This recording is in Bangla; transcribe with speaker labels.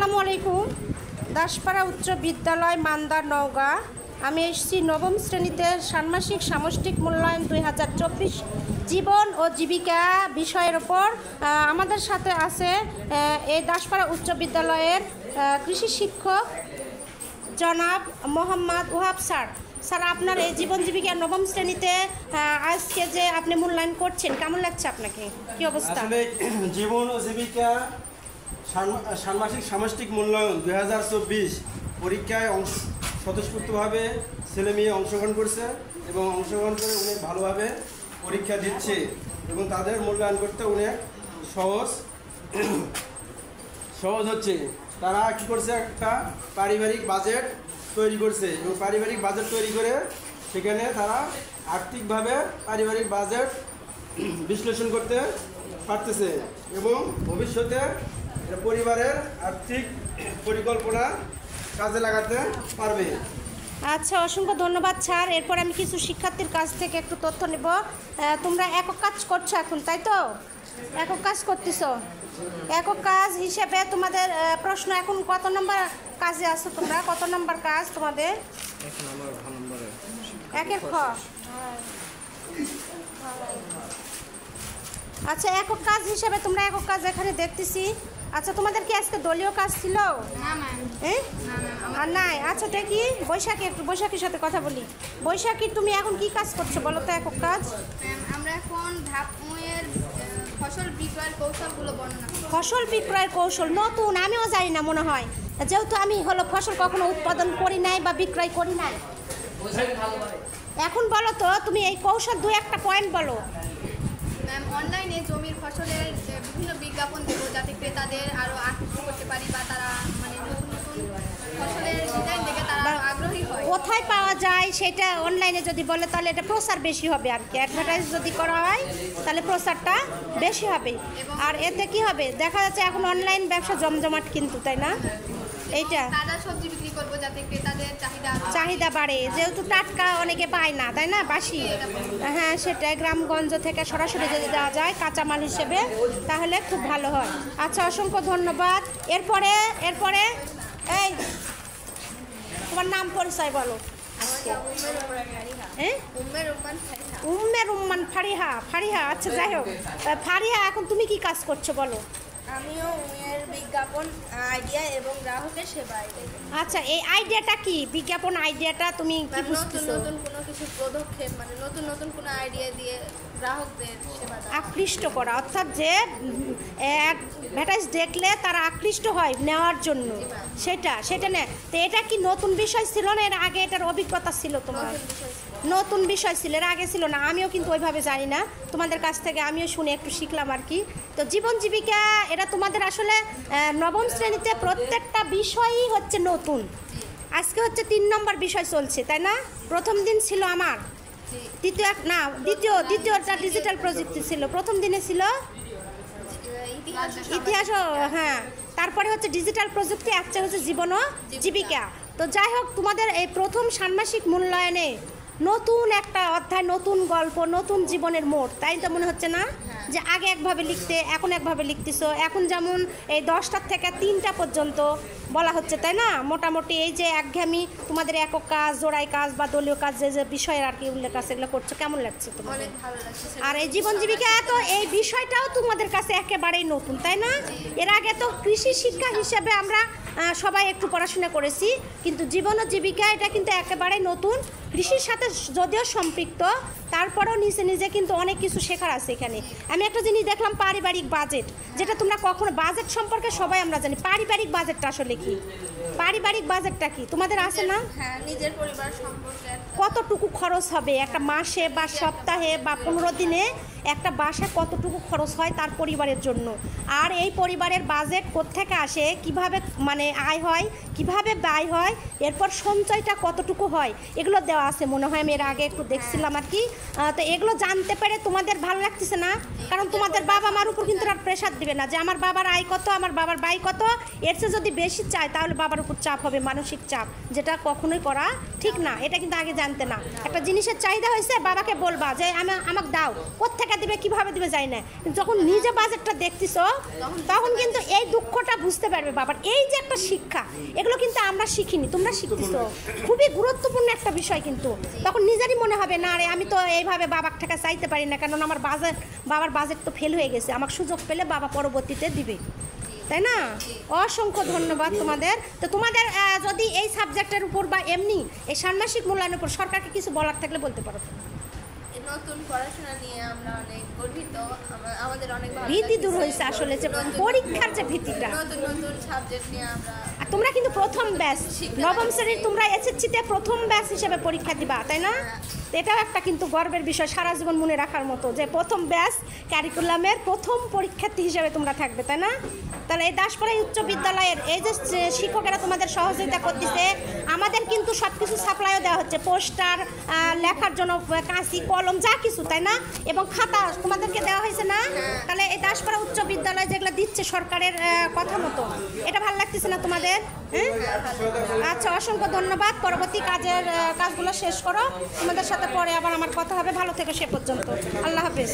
Speaker 1: আসসালামু আলাইকুম। দাসপাড়া উচ্চ বিদ্যালয় মান্দার নওগাঁ। আমি এসেছি নবম শ্রেণীতে ষান্মাসিক সামষ্টিক মূল্যায়ন 2024 জীবন ও জীবিকা বিষয়ের ওপর। আমাদের সাথে আছে এই দাসপাড়া উচ্চ বিদ্যালয়ের কৃষি শিক্ষক জনাব মোহাম্মদ ওহাব স্যার। স্যার, আপনার এই জীবন জীবিকা নবম শ্রেণীতে আজকে যে আপনি মূল্যায়ন করছেন, কেমন লাগছে আপনাকে? কি অবস্থা?
Speaker 2: জীবন ও জীবিকা ষান্মাসিক সামষ্টিক মূল্যায়ন 2024 পরীক্ষায় স্বতঃস্ফূর্তভাবে ছেলে মেয়ে অংশগ্রহণ করছে এবং অংশগ্রহণ করে অনেক ভালোভাবে পরীক্ষা দিচ্ছে এবং তাদের মূল্যায়ন করতে অনেক সহজ হচ্ছে। তারা কী করছে, একটা পারিবারিক বাজেট তৈরি করছে এবং পারিবারিক বাজেট তৈরি করে সেখানে তারা আর্থিকভাবে পারিবারিক বাজেট বিশ্লেষণ করতে পারতেছে এবং ভবিষ্যতে পরিবারের আর্থিক পরিকল্পনা কাজে লাগাতে পারবে।
Speaker 1: আচ্ছা, অসংখ্য ধন্যবাদ স্যার। এরপর আমি কিছু শিক্ষার্থীর কাছ থেকে একটু তথ্য নেব। তোমরা একক কাজ করছো এখন, তাই তো? একক কাজ করতেছো। একক কাজ হিসেবে তোমাদের প্রশ্ন এখন কত নম্বর কাজে আছো তোমরা? কত নম্বর কাজ তোমাদের? একের খ। আচ্ছা, একক কাজ হিসেবে তোমরা একক কাজ এখানে দেখতেছি। আচ্ছা, তোমাদের কি আজকে দলীয় কাজ ছিল? আর নাই? আচ্ছা, দেখি বৈশাখী, একটু বৈশাখীর সাথে কথা বলি। বৈশাখী, তুমি এখন কি কাজ করছো বলো তো? একক কাজ
Speaker 3: আমরা এখন ধাপের ফসল বিক্রয়ের কৌশলগুলো বর্ণনা করব।
Speaker 1: ফসল বিক্রয়ের কৌশল নতুন, আমিও জানি না মনে হয়, যেহেতু আমি ফসল কখনো উৎপাদন করি নাই বা বিক্রয় করি নাই। এখন বলো তো তুমি এই কৌশল দু একটা পয়েন্ট বলো।
Speaker 3: ম্যাম, অনলাইনে জমির ফসলের বিভিন্ন বিজ্ঞাপন দেবো যাতে ক্রেতাদের আরও আকৃষ্ট করতে পারি বা তারা মানে নতুন নতুন ফসলের ডিজাইন দেখে তারা আগ্রহী হয়।
Speaker 1: কোথায় পাওয়া যায় সেটা অনলাইনে যদি বলে তাহলে এটা প্রচার বেশি হবে আর কি। অ্যাডভার্টাইজ যদি করা হয় তাহলে প্রচারটা বেশি হবে। আর এতে কি হবে, দেখা যাচ্ছে এখন অনলাইন ব্যবসা জমজমাট কিন্তু, তাই না? এইটা
Speaker 3: তাজা সবজি বিক্রি করবো যাতে ক্রেতাদের
Speaker 1: চাহিদা বাড়ে, যেহেতু টাটকা অনেকে পায় না, তাই না? বাসি। হ্যাঁ, সেটাই গ্রামগঞ্জ থেকে সরাসরি যদি দেওয়া যায় কাঁচামাল হিসেবে তাহলে খুব ভালো হয়। আচ্ছা, অসংখ্য ধন্যবাদ। এরপরে এই তোমার নাম পরিচয় বলো। উম্মে রুম্মান ফারিহা। আচ্ছা, যাই হোক, ফারিহা, এখন তুমি কি কাজ করছো বলো?
Speaker 3: আমিও উমের বিজ্ঞাপন আইডিয়া এবং গ্রাহকের সেবা আইডিয়া।
Speaker 1: আচ্ছা, এই আইডিয়াটা কি? বিজ্ঞাপন আইডিয়াটা তুমি কি বুঝতেছো?
Speaker 3: নতুন কোনো কিছু পদক্ষেপ, মানে নতুন কোনো আইডিয়া দিয়ে গ্রাহকদের সেবা
Speaker 1: আকৃষ্ট করা, অর্থাৎ যে অ্যাডভার্টাইজ দেখলে তারা আকৃষ্ট হয় নেওয়ার জন্য, সেটা নেয়। তো এটা কি নতুন বিষয় ছিল না? এর আগে এটার অভিজ্ঞতা ছিল তোমার? নতুন বিষয় ছিল, এর আগে ছিল না। আমিও কিন্তু ওইভাবে জানি না, তোমাদের কাছ থেকে আমিও শুনে একটু শিখলাম আর কি। তো জীবন জীবিকা এটা তোমাদের আসলে নবম শ্রেণীতে প্রত্যেকটা বিষয়ই হচ্ছে নতুন। আজকে হচ্ছে 3 নম্বর বিষয় চলছে, তাই না? প্রথম দিন ছিল আমার দ্বিতীয়টা ডিজিটাল প্রযুক্তি ছিল। প্রথম দিনে ছিল ইতিহাস, হ্যাঁ। তারপরে হচ্ছে ডিজিটাল প্রযুক্তি, একটা হচ্ছে জীবন ও জীবিকা। তো যাই হোক, তোমাদের এই প্রথম ষান্মাসিক মূল্যায়নে নতুন একটা অধ্যায়, নতুন গল্প, নতুন জীবনের মোড়, তাই তো মনে হচ্ছে না? যে আগে একভাবে লিখতে, এখন একভাবে লিখতেছো। এখন যেমন এই 10টার থেকে 3টা পর্যন্ত বলা হচ্ছে, তাই না? মোটামুটি এই যে একঘেয়েমি, তোমাদের একক কাজ, জোড়াই কাজ বা দলীয় কাজ, যে বিষয়ের আর কি উল্লেখ আছে, এগুলো করছো, কেমন লাগছে তোমার?
Speaker 3: অনেক ভালো লাগছে।
Speaker 1: আর এই জীবন জীবিকা, তো এই বিষয়টাও তোমাদের কাছে একেবারেই নতুন, তাই না? এর আগে তো কৃষি শিক্ষা হিসেবে আমরা সবাই একটু পড়াশোনা করেছি, কিন্তু জীবন ও জীবিকা এটা কিন্তু একেবারেই নতুন। কৃষির সাথে যদিও সম্পৃক্ত, তারপরেও নিজে কিন্তু অনেক কিছু শেখার আছে এখানে। আমি একটা জিনিস দেখলাম, পারিবারিক বাজেট, যেটা তোমরা কখনো, বাজেট সম্পর্কে সবাই আমরা জানি, পারিবারিক বাজেটটা আসলে কি? পারিবারিক বাজেটটা কি তোমাদের আছে না?
Speaker 3: হ্যাঁ, নিজের পরিবার সম্পর্কে
Speaker 1: কতটুকু খরচ হবে একটা মাসে বা সপ্তাহে বা 15 দিনে, একটা বাসায় কতটুকু খরচ হয় তার পরিবারের জন্য। আর এই পরিবারের বাজেট কোত্থেকে আসে, কিভাবে মানে আয় হয়, কিভাবে ব্যয় হয়, এরপর সঞ্চয়টা কতটুকু হয়, এগুলো দেওয়া দেওয়া আছে মনে হয়, আমি এর আগে একটু দেখছিলাম আর কি। তো এগুলো জানতে পেরে তোমাদের ভালো লাগতেছে না? কারণ তোমাদের বাবা মার উপর কিন্তু আর প্রেশার দিবে না যে আমার বাবার আয় কত, আমার বাবার ব্যয় কত, এর চেয়ে যদি বেশি চায় তাহলে বাবার উপর চাপ হবে, মানসিক চাপ, যেটা কখনোই করা ঠিক না। এটা কিন্তু আগে জানতে না। একটা জিনিসের চাহিদা হয়েছে, বাবাকে বলবা যে আমাকে দাও, কোত্থেকে দিবে, কিভাবে দিবে যাই না। কিন্তু যখন নিজে বাজেটটা দেখতেছো তখন কিন্তু এই দুঃখটা বুঝতে পারবে বাবার। এই যে একটা শিক্ষা, এগুলো কিন্তু আমরা শিখিনি, তোমরা শিখতেছো। খুবই গুরুত্বপূর্ণ একটা বিষয়, কিন্তু তখন নিজেরই মনে হবে না আরে আমি তো এইভাবে বাবার টাকা চাইতে পারি না, কারণ আমার বাবার বাজেট তো ফেল হয়ে গেছে, আমাকে সুযোগ পেলে বাবা পরবর্তীতে দিবে, তাই না? অসংখ্য ধন্যবাদ তোমাদের। তো তোমাদের যদি এই সাবজেক্টের উপর বা এমনি এই ষান্মাসিক মূল্যায়নের উপর সরকারকে কিছু বলার থাকলে বলতে পারো।
Speaker 3: নতুন পড়াশোনা নিয়ে আমরা অনেক গর্বিত, আমাদের অনেক ভালো
Speaker 1: ভীতি দূর
Speaker 3: লাগছে।
Speaker 1: হয়েছে আসলে, যে পরীক্ষার যে ভীতিটা।
Speaker 3: নতুন নতুন সাবজেক্ট নিয়ে আমরা
Speaker 1: আর তোমরা কিন্তু প্রথম ব্যাচ, নবম শ্রেণীর তোমরা এসএসসিতে প্রথম ব্যাচ হিসেবে পরীক্ষা দিবা, তাই না? তো এটাও একটা কিন্তু গর্বের বিষয়, সারা জীবন মনে রাখার মতো, যে প্রথম ব্যাচ ক্যারিকুলামের প্রথম পরীক্ষার্থী হিসেবে তোমরা থাকবে, তাই না? তাহলে এই দাসপাড়া উচ্চ বিদ্যালয়ের এই যে শিক্ষকেরা তোমাদের সহযোগিতা করতেছে, আমাদের কিন্তু সব কিছু সাপ্লাইও দেওয়া হচ্ছে, পোস্টার, লেখার জন্য কাঁচি, কলম, যা কিছু, তাই না? এবং খাতা তোমাদেরকে দেওয়া হয়েছে না? তাহলে এই দাসপাড়া উচ্চ বিদ্যালয় যেগুলো দিচ্ছে সরকারের কথা মতো, এটা ভালো লাগতেছে না তোমাদের? হ্যাঁ, আচ্ছা, অসংখ্য ধন্যবাদ। পরবর্তী কাজগুলো শেষ করো, তোমাদের সাথে পরে আবার আমার কথা হবে। ভালো থেকো সে পর্যন্ত। আল্লাহ হাফেজ।